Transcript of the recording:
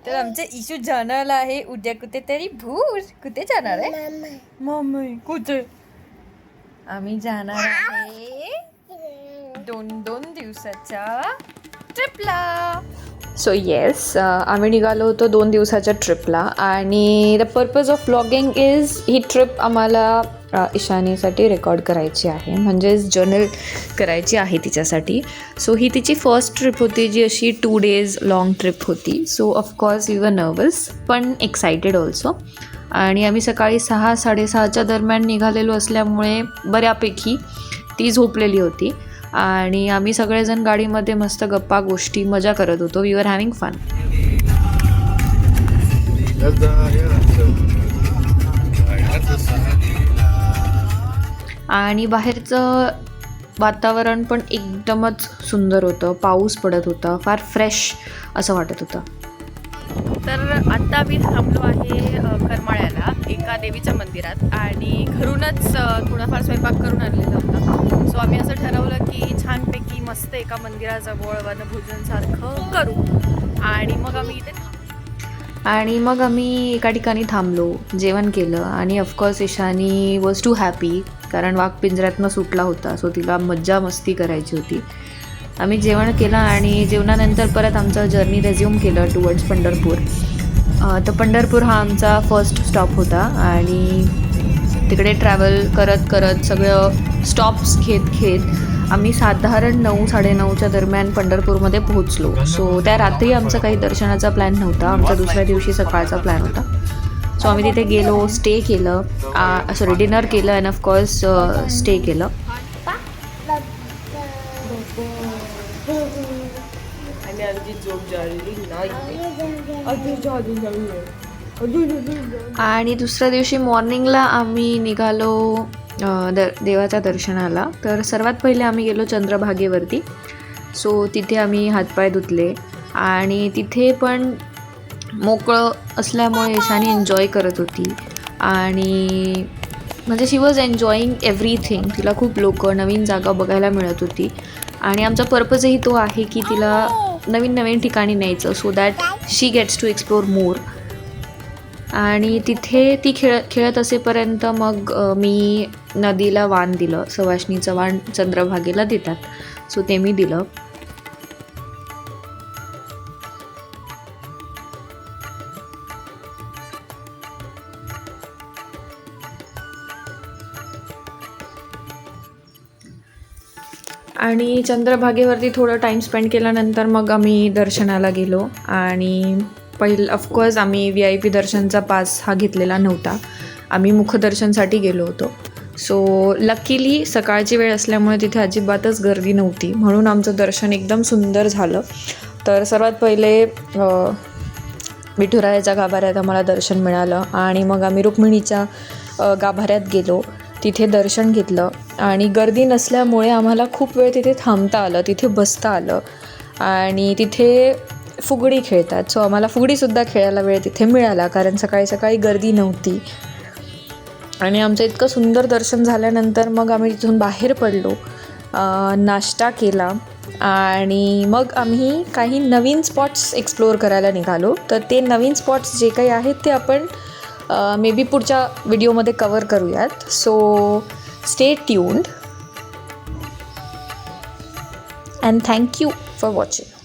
तर आमचं इशू जाणार आहे उद्या कुठेतरी भूर. कुठे जाणार आहे मम्मी? कुठे? आम्ही जाणार आहे 2 दिवसाच्या ट्रिपला. सो येस, आम्ही निघालो होतो 2 दिवसाच्या ट्रिपला आणि the purpose of vlogging is he trip आम्हाला ईशानीसाठी रेकॉर्ड करायची आहे, म्हणजेच जर्नल करायची आहे तिच्यासाठी. सो ही तिची फर्स्ट ट्रिप होती जी अशी 2 days लॉंग ट्रिप होती. So of course we were nervous पण एक्सायटेड ऑल्सो. आणि आम्ही सकाळी 6-6:30च्या दरम्यान निघालेलो असल्यामुळे बऱ्यापैकी ती झोपलेली होती आणि आम्ही सगळेजण गाडीमध्ये मस्त गप्पा गोष्टी मजा करत होतो. We were having fun. आणि बाहेरचं वातावरण पण एकदमच सुंदर होतं. पाऊस पडत होता, फार फ्रेश असं वाटत होतं. तर आत्ता मी थांबलो आहे करमाळ्याला एका देवीच्या मंदिरात आणि घरूनच थोडाफार स्वयंपाक करून आणलेला होता. सो आम्ही असं ठरवलं की छानपैकी मस्त एका मंदिराजवळ वनभोजनसारखं करू आणि मग आम्ही एका ठिकाणी थांबलो, जेवण केलं आणि of course Ishani was too happy कारण वाघ पिंजऱ्यातनं सुटला होता. सो तिला मज्जा मस्ती करायची होती. आम्ही जेवण केलं आणि जेवणानंतर परत आमचं जर्नी रेझ्यूम केलं टुवर्ड्स पंढरपूर. तर पंढरपूर हा आमचा फर्स्ट स्टॉप होता आणि तिकडे ट्रॅव्हल करत करत सगळं स्टॉप्स घेत आम्ही साधारण 9-9:30च्या दरम्यान पंढरपूरमध्ये पोहोचलो. सो त्या रात्री आमचा काही दर्शनाचा प्लॅन नव्हता, आमचा दुसऱ्या दिवशी सकाळचा प्लॅन होता. सो आम्ही तिथे गेलो, स्टे केलं, डिनर केलं अँड ऑफकोर्स स्टे केलं. आणि दुसऱ्या दिवशी मॉर्निंगला आम्ही निघालो देवाच्या दर्शनाला. तर सर्वात पहिले आम्ही गेलो चंद्रभागेवरती. सो तिथे आम्ही हातपाय धुतले आणि तिथे पण मोकळं असल्यामुळे ईशानी एन्जॉय करत होती आणि म्हणजे शी वॉज एन्जॉईंग एव्हरीथिंग. तिला खूप नवीन जागा बघायला मिळत होती आणि आमचा पर्पजही तो आहे की तिला नवीन ठिकाणी न्यायचं so that she gets to explore more. आणि तिथे ती खेळत असेपर्यंत मग मी नदीला वाण दिलं. सवाष्णीचं वाण चंद्रभागेला देतात, सो ते मी दिलं. आणि चंद्रभागेवरती थोडं टाईम स्पेंड केल्यानंतर मग आम्ही दर्शनाला गेलो आणि ऑफकोर्स आम्ही VIP दर्शनचा पास हा घेतलेला नव्हता, आम्ही मुखदर्शनसाठी गेलो होतो. सो लकीली सकाळची वेळ असल्यामुळे तिथे अजिबातच गर्दी नव्हती, म्हणून आमचं दर्शन एकदम सुंदर झालं. तर सर्वात पहिले विठुरायाच्या गाभाऱ्यात आम्हाला दर्शन मिळालं आणि मग आम्ही रुक्मिणीच्या गाभाऱ्यात गेलो, तिथे दर्शन घेतलं आणि गर्दी नसल्यामुळे आम्हाला खूप वेळ तिथे थांबता आलं, तिथे बसता आलं. आणि तिथे फुगडी खेळतात, सो आम्हाला फुगडीसुद्धा खेळायला वेळ तिथे मिळाला कारण सकाळी गर्दी नव्हती. आणि आमचं इतकं सुंदर दर्शन झाल्यानंतर मग आम्ही तिथून बाहेर पडलो, नाश्ता केला आणि मग आम्ही काही नवीन स्पॉट्स एक्सप्लोअर करायला निघालो. तर ते नवीन स्पॉट्स जे काही आहेत ते आपण मे बी पुढच्या व्हिडिओमध्ये कवर करूयात. So stay tuned and thank you for watching.